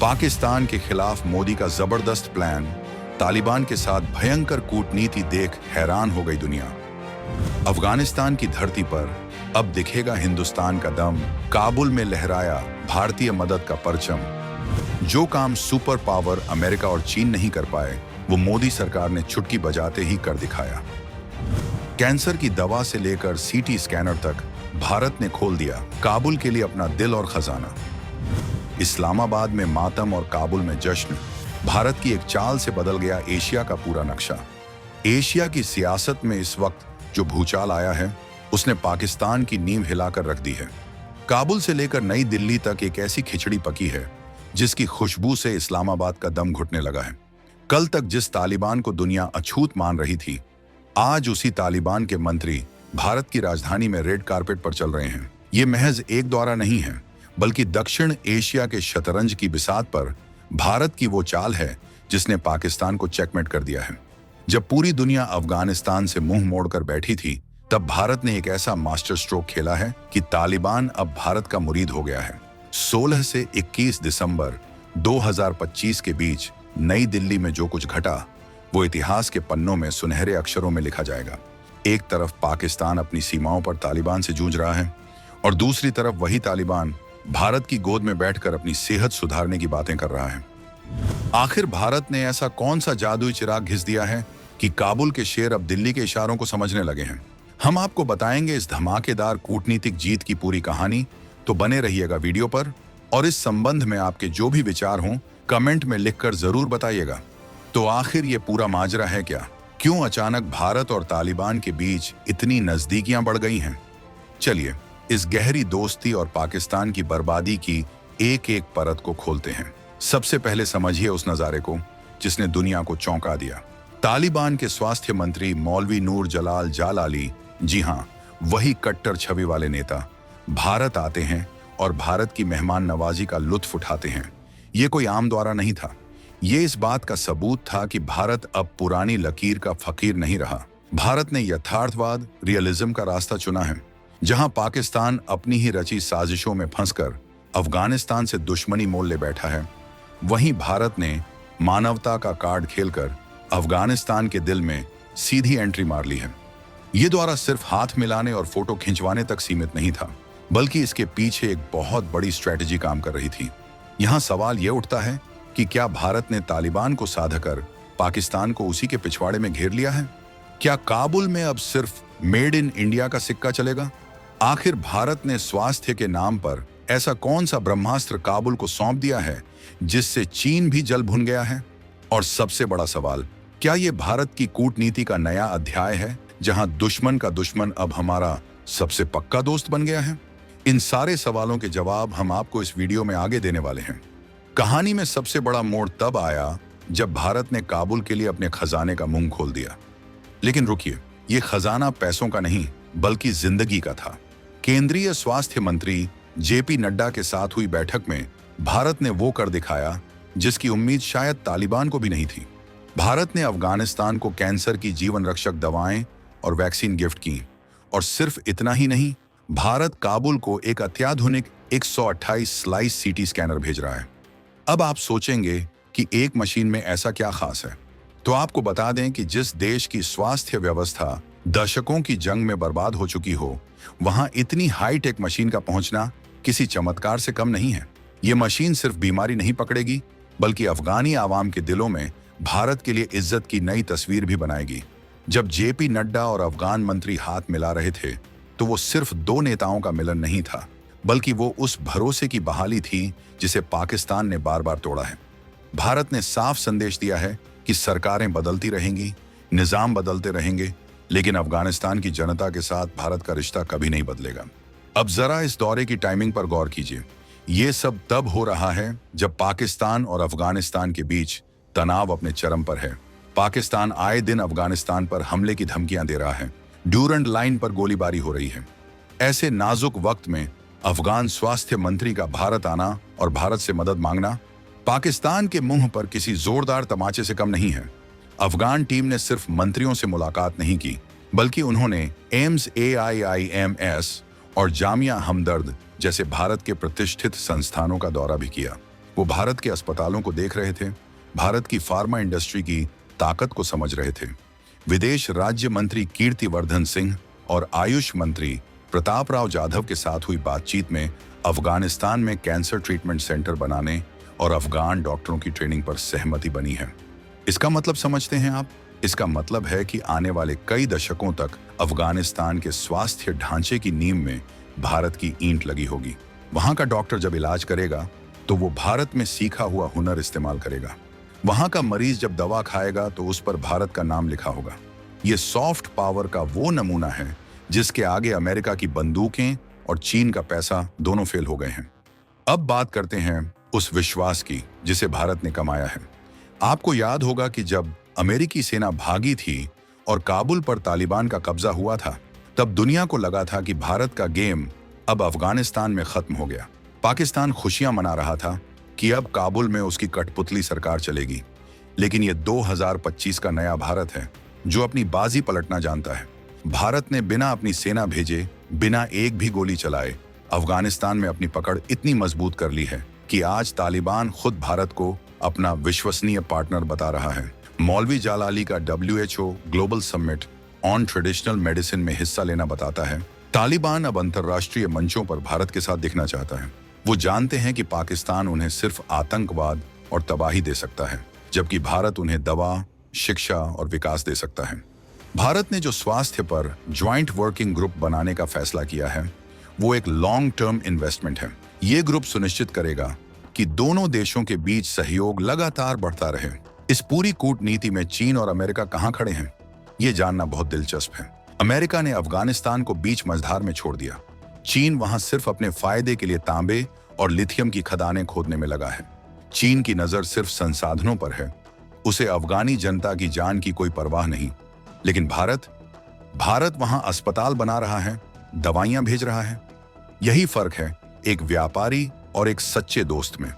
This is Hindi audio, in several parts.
पाकिस्तान के खिलाफ मोदी का जबरदस्त प्लान, तालिबान के साथ भयंकर कूटनीति देख हैरान हो गई दुनिया। अफगानिस्तान की धरती पर अब दिखेगा हिंदुस्तान का दम, काबुल में लहराया भारतीय मदद का परचम। जो काम सुपर पावर अमेरिका और चीन नहीं कर पाए, वो मोदी सरकार ने चुटकी बजाते ही कर दिखाया। कैंसर की दवा से लेकर सीटी स्कैनर तक भारत ने खोल दिया काबुल के लिए अपना दिल और खजाना। इस्लामाबाद में मातम और काबुल में जश्न, भारत की एक चाल से बदल गया एशिया का पूरा नक्शा। एशिया की सियासत में इस वक्त जो भूचाल आया है, उसने पाकिस्तान की नींव हिलाकर रख दी है। काबुल से लेकर नई दिल्ली तक एक ऐसी खिचड़ी पकी है जिसकी खुशबू से इस्लामाबाद का दम घुटने लगा है। कल तक जिस तालिबान को दुनिया अछूत मान रही थी, आज उसी तालिबान के मंत्री भारत की राजधानी में रेड कारपेट पर चल रहे हैं। ये महज एक दौरा नहीं है, बल्कि दक्षिण एशिया के शतरंज की बिसात पर भारत की वो चाल है जिसने पाकिस्तान को चेकमेट कर दिया है। जब पूरी दुनिया अफगानिस्तान से मुंह मोड़कर बैठी थी, तब भारत ने एक ऐसा मास्टर स्ट्रोक खेला है कि तालिबान अब भारत का मुरीद हो गया है। 16 से 21 दिसंबर 2025 के बीच नई दिल्ली में जो कुछ घटा, वो इतिहास के पन्नों में सुनहरे अक्षरों में लिखा जाएगा। एक तरफ पाकिस्तान अपनी सीमाओं पर तालिबान से जूझ रहा है, और दूसरी तरफ वही तालिबान भारत की गोद में बैठकर अपनी सेहत सुधारने की बातें कर रहा है। आखिर भारत ने ऐसा कौन सा जादुई चिराग घिस दिया है कि काबुल के शेर अब दिल्ली के इशारों को समझने लगे हैं? हम आपको बताएंगे इस धमाकेदार कूटनीतिक जीत की पूरी कहानी, तो बने रहिएगा वीडियो पर। और इस संबंध में आपके जो भी विचार हों, कमेंट में लिखकर जरूर बताइएगा। तो आखिर ये पूरा माजरा है क्या? क्यों अचानक भारत और तालिबान के बीच इतनी नजदीकियां बढ़ गई हैं? चलिए इस गहरी दोस्ती और पाकिस्तान की बर्बादी की एक एक परत को खोलते हैं। सबसे पहले समझिए उस नजारे को जिसने दुनिया को चौंका दिया। तालिबान के स्वास्थ्य मंत्री मौलवी नूर जलाल जालाली, जी हाँ, वही कट्टर छवि वाले नेता, भारत आते हैं और भारत की मेहमान नवाजी का लुत्फ उठाते हैं। ये कोई आम दौरा नहीं था, ये इस बात का सबूत था कि भारत अब पुरानी लकीर का फकीर नहीं रहा। भारत ने यथार्थवाद, रियलिज्म का रास्ता चुना है। जहां पाकिस्तान अपनी ही रची साजिशों में फंसकर अफगानिस्तान से दुश्मनी मोल ले बैठा है, वहीं भारत ने मानवता का कार्ड खेलकर अफगानिस्तान के दिल में सीधी एंट्री मार ली है। ये दौरा सिर्फ हाथ मिलाने और फोटो खिंचवाने तक सीमित नहीं था, बल्कि इसके पीछे एक बहुत बड़ी स्ट्रेटजी काम कर रही थी। यहाँ सवाल यह उठता है कि क्या भारत ने तालिबान को साधा कर पाकिस्तान को उसी के पिछवाड़े में घेर लिया है? क्या काबुल में अब सिर्फ मेड इन इंडिया का सिक्का चलेगा? आखिर भारत ने स्वास्थ्य के नाम पर ऐसा कौन सा ब्रह्मास्त्र काबुल को सौंप दिया है जिससे चीन भी जल भुन गया है? और सबसे बड़ा सवाल, क्या यह भारत की कूटनीति का नया अध्याय है जहां दुश्मन का दुश्मन अब हमारा सबसे पक्का दोस्त बन गया है? इन सारे सवालों के जवाब हम आपको इस वीडियो में आगे देने वाले हैं। कहानी में सबसे बड़ा मोड़ तब आया जब भारत ने काबुल के लिए अपने खजाने का मुंह खोल दिया। लेकिन रुकिए, ये खजाना पैसों का नहीं बल्कि जिंदगी का था। केंद्रीय स्वास्थ्य मंत्री जेपी नड्डा के साथ हुई बैठक में भारत ने वो कर दिखाया जिसकी उम्मीद शायद तालिबान को भी नहीं थी। भारत ने अफगानिस्तान को कैंसर की जीवन रक्षक दवाएं और वैक्सीन गिफ्ट की, और सिर्फ इतना ही नहीं, भारत काबुल को एक अत्याधुनिक 128 स्लाइस सीटी स्कैनर भेज रहा है। अब आप सोचेंगे कि एक मशीन में ऐसा क्या खास है, तो आपको बता दें कि जिस देश की स्वास्थ्य व्यवस्था दशकों की जंग में बर्बाद हो चुकी हो, वहां इतनी हाईटेक मशीन का पहुंचना किसी चमत्कार से कम नहीं है। ये मशीन सिर्फ बीमारी नहीं पकड़ेगी, बल्कि अफगानी आवाम के दिलों में भारत के लिए इज्जत की नई तस्वीर भी बनाएगी। जब जेपी नड्डा और अफगान मंत्री हाथ मिला रहे थे, तो वो सिर्फ दो नेताओं का मिलन नहीं था, बल्कि वो उस भरोसे की बहाली थी जिसे पाकिस्तान ने बार बार तोड़ा है। भारत ने साफ संदेश दिया है कि सरकारें बदलती रहेंगी, निजाम बदलते रहेंगे, लेकिन अफगानिस्तान की जनता के साथ भारत का रिश्ता कभी नहीं बदलेगा। अब जरा इस दौरे की टाइमिंग पर गौर कीजिए। ये सब तब हो रहा है जब पाकिस्तान और अफगानिस्तान के बीच तनाव अपने चरम पर है। पाकिस्तान आए दिन अफगानिस्तान पर हमले की धमकियां दे रहा है, ड्यूरंट लाइन पर गोलीबारी हो रही है। ऐसे नाजुक वक्त में अफगान स्वास्थ्य मंत्री का भारत आना और भारत से मदद मांगना पाकिस्तान के मुंह पर किसी जोरदार तमाचे से कम नहीं है। अफगान टीम ने सिर्फ मंत्रियों से मुलाकात नहीं की, बल्कि उन्होंने एम्स AIIMS और जामिया हमदर्द जैसे भारत के प्रतिष्ठित संस्थानों का दौरा भी किया। वो भारत के अस्पतालों को देख रहे थे, भारत की फार्मा इंडस्ट्री की ताकत को समझ रहे थे। विदेश राज्य मंत्री कीर्तिवर्धन सिंह और आयुष मंत्री प्रताप राव जाधव के साथ हुई बातचीत में अफगानिस्तान में कैंसर ट्रीटमेंट सेंटर बनाने और अफगान डॉक्टरों की ट्रेनिंग पर सहमति बनी है। इसका मतलब समझते हैं आप? इसका मतलब है कि आने वाले कई दशकों तक अफगानिस्तान के स्वास्थ्य ढांचे की नींव में भारत की ईंट लगी होगी। वहां का डॉक्टर जब इलाज करेगा तो वो भारत में सीखा हुआ हुनर इस्तेमाल करेगा। वहां का मरीज जब दवा खाएगा तो उस पर भारत का नाम लिखा होगा। ये सॉफ्ट पावर का वो नमूना है जिसके आगे अमेरिका की बंदूकें और चीन का पैसा दोनों फेल हो गए हैं। अब बात करते हैं उस विश्वास की जिसे भारत ने कमाया है। आपको याद होगा कि जब अमेरिकी सेना भागी थी और काबुल पर तालिबान का कब्जा हुआ था, तब दुनिया को लगा था कि भारत का गेम अब अफगानिस्तान में खत्म हो गया। पाकिस्तान खुशियां मना रहा था कि अब काबुल में उसकी कठपुतली सरकार चलेगी। लेकिन ये 2025 का नया भारत है जो अपनी बाजी पलटना जानता है। भारत ने बिना अपनी सेना भेजे, बिना एक भी गोली चलाए अफगानिस्तान में अपनी पकड़ इतनी मजबूत कर ली है कि आज तालिबान खुद भारत को अपना विश्वसनीय पार्टनर बता रहा है। मौलवी जालाली का WHO global summit on traditional medicine में हिस्सा लेना बताता है तालिबान अब अंतर्राष्ट्रीय मंचों पर भारत के साथ दिखना चाहता है। वो जानते हैं कि पाकिस्तान उन्हें सिर्फ आतंकवाद और तबाही दे सकता है, जबकि भारत उन्हें दवा, शिक्षा और विकास दे सकता है। भारत ने जो स्वास्थ्य पर ज्वाइंट वर्किंग ग्रुप बनाने का फैसला किया है, वो एक लॉन्ग टर्म इन्वेस्टमेंट है। ये ग्रुप सुनिश्चित करेगा कि दोनों देशों के बीच सहयोग लगातार बढ़ता रहे। इस पूरी कूटनीति में चीन और अमेरिका कहां खड़े हैं, ये जानना बहुत दिलचस्प है। अमेरिका ने अफगानिस्तान को बीच मझधार में छोड़ दिया। चीन वहां सिर्फ अपने फायदे के लिए तांबे और लिथियम की खदानें खोदने में लगा है। चीन की नजर सिर्फ संसाधनों पर है, उसे अफगानी जनता की जान की कोई परवाह नहीं। लेकिन भारत वहां अस्पताल बना रहा है, दवाइयां भेज रहा है। यही फर्क है एक व्यापारी और एक सच्चे दोस्त में।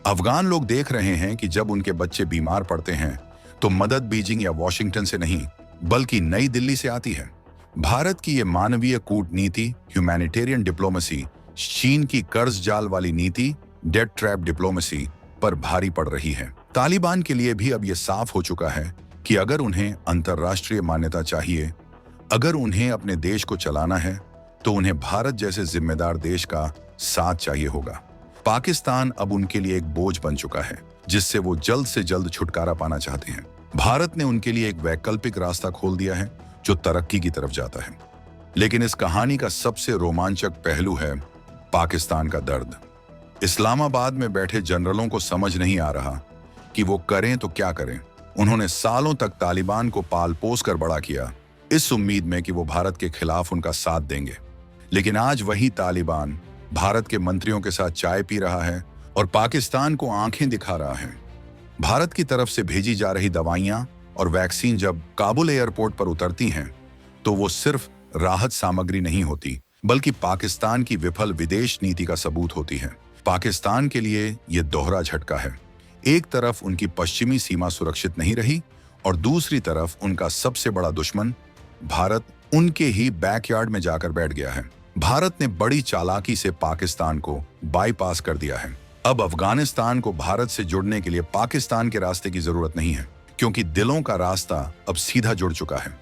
अफगान लोग देख रहे हैं कि जब उनके बच्चे बीमार पड़ते हैं तो मदद बीजिंग या वॉशिंगटन से नहीं, बल्कि नई दिल्ली से आती है। भारत की ये मानवीय कूटनीति, ह्यूमैनिटेरियन डिप्लोमेसी, चीन की कर्ज जाल वाली नीति, डेट ट्रैप डिप्लोमेसी पर भारी पड़ रही है। तालिबान के लिए भी अब यह साफ हो चुका है कि अगर उन्हें अंतर्राष्ट्रीय मान्यता चाहिए, अगर उन्हें अपने देश को चलाना है, तो उन्हें भारत जैसे जिम्मेदार देश का साथ चाहिए होगा। पाकिस्तान अब उनके लिए एक बोझ बन चुका है जिससे वो जल्द से जल्द छुटकारा पाना चाहते हैं। भारत ने उनके लिए एक वैकल्पिक रास्ता खोल दिया है जो तरक्की की तरफ जाता है। लेकिन इस कहानी का सबसे रोमांचक पहलू है पाकिस्तान का दर्द। इस्लामाबाद में बैठे जनरलों को समझ नहीं आ रहा कि वो करें तो क्या करें। उन्होंने सालों तक तालिबान को पाल पोस कर बड़ा किया, इस उम्मीद में कि वो भारत के खिलाफ उनका साथ देंगे। लेकिन आज वही तालिबान भारत के मंत्रियों के साथ चाय पी रहा है और पाकिस्तान को आंखें दिखा रहा है। भारत की तरफ से भेजी जा रही दवाइयां और वैक्सीन जब काबुल एयरपोर्ट पर उतरती हैं, तो वो सिर्फ राहत सामग्री नहीं होती, बल्कि पाकिस्तान की विफल विदेश नीति का सबूत होती है। पाकिस्तान के लिए ये दोहरा झटका है। एक तरफ उनकी पश्चिमी सीमा सुरक्षित नहीं रही और दूसरी तरफ उनका सबसे बड़ा दुश्मन भारत उनके ही बैकयार्ड में जाकर बैठ गया है। भारत ने बड़ी चालाकी से पाकिस्तान को बाईपास कर दिया है। अब अफगानिस्तान को भारत से जुड़ने के लिए पाकिस्तान के रास्ते की जरूरत नहीं है, क्योंकि दिलों का रास्ता अब सीधा जुड़ चुका है।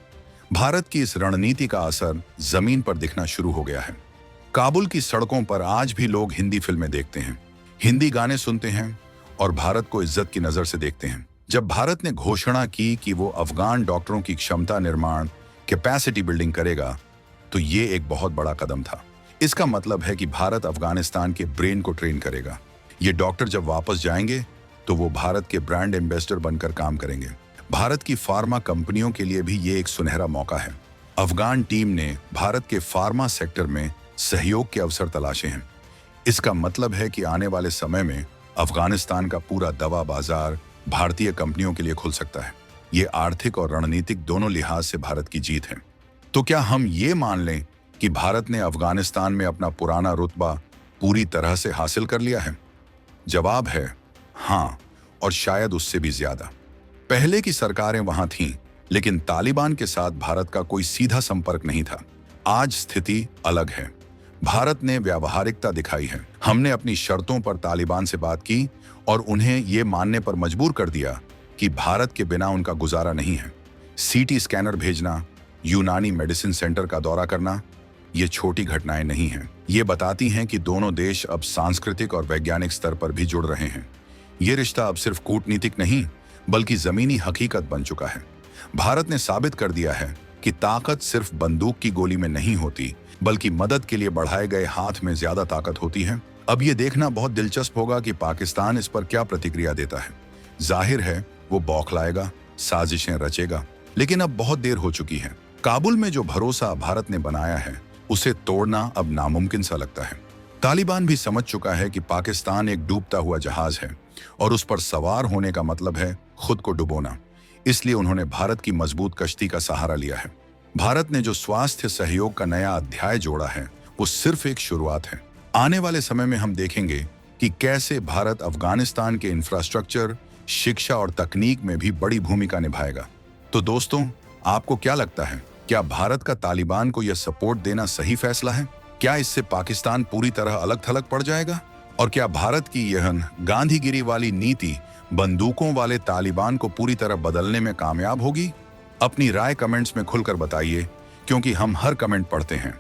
भारत की इस रणनीति का असर जमीन पर दिखना शुरू हो गया है। काबुल की सड़कों पर आज भी लोग हिंदी फिल्में देखते हैं, हिंदी गाने सुनते हैं और भारत को इज्जत की नजर से देखते हैं। जब भारत ने घोषणा की कि वो अफगान डॉक्टरों की क्षमता निर्माण, कैपेसिटी बिल्डिंग करेगा, तो ये एक बहुत बड़ा कदम था। इसका मतलब है कि भारत अफगानिस्तान के ब्रेन को ट्रेन करेगा। ये डॉक्टर जब वापस जाएंगे तो वो भारत के ब्रांड एम्बेसडर बनकर काम करेंगे। भारत की फार्मा कंपनियों के लिए भी ये एक सुनहरा मौका है। अफगान टीम ने भारत के फार्मा सेक्टर में सहयोग के अवसर तलाशे हैं। इसका मतलब है कि आने वाले समय में अफगानिस्तान का पूरा दवा बाजार भारतीय कंपनियों के लिए खुल सकता है। ये आर्थिक और रणनीतिक दोनों लिहाज से भारत की जीत है। तो क्या हम ये मान लें कि भारत ने अफगानिस्तान में अपना पुराना रुतबा पूरी तरह से हासिल कर लिया है? जवाब है हाँ, और शायद उससे भी ज्यादा। पहले की सरकारें वहां थीं, लेकिन तालिबान के साथ भारत का कोई सीधा संपर्क नहीं था। आज स्थिति अलग है। भारत ने व्यावहारिकता दिखाई है। हमने अपनी शर्तों पर तालिबान से बात की और उन्हें ये मानने पर मजबूर कर दिया कि भारत के बिना उनका गुजारा नहीं है। सीटी स्कैनर भेजना, यूनानी मेडिसिन सेंटर का दौरा करना, ये छोटी घटनाएं नहीं हैं। ये बताती हैं कि दोनों देश अब सांस्कृतिक और वैज्ञानिक स्तर पर भी जुड़ रहे हैं। ये रिश्ता अब सिर्फ कूटनीतिक नहीं बल्कि जमीनी हकीकत बन चुका है। भारत ने साबित कर दिया है कि ताकत सिर्फ बंदूक की गोली में नहीं होती बल्कि मदद के लिए बढ़ाए गए हाथ में ज्यादा ताकत होती है। अब ये देखना बहुत दिलचस्प होगा कि पाकिस्तान इस पर क्या प्रतिक्रिया देता है। जाहिर है वो बौखलाएगा, साजिशें रचेगा, लेकिन अब बहुत देर हो चुकी है। काबुल में जो भरोसा भारत ने बनाया है उसे तोड़ना अब नामुमकिन सा लगता है। तालिबान भी समझ चुका है कि पाकिस्तान एक डूबता हुआ जहाज है और उस पर सवार होने का मतलब है खुद को डुबोना। इसलिए उन्होंने भारत की मजबूत कश्ती का सहारा लिया है। भारत ने जो स्वास्थ्य सहयोग का नया अध्याय जोड़ा है वो सिर्फ एक शुरुआत है। आने वाले समय में हम देखेंगे कि कैसे भारत अफगानिस्तान के इंफ्रास्ट्रक्चर, शिक्षा और तकनीक में भी बड़ी भूमिका निभाएगा। तो दोस्तों, आपको क्या लगता है? क्या भारत का तालिबान को यह सपोर्ट देना सही फैसला है? क्या इससे पाकिस्तान पूरी तरह अलग थलग पड़ जाएगा? और क्या भारत की यह गांधीगिरी वाली नीति बंदूकों वाले तालिबान को पूरी तरह बदलने में कामयाब होगी? अपनी राय कमेंट्स में खुलकर बताइए, क्योंकि हम हर कमेंट पढ़ते हैं।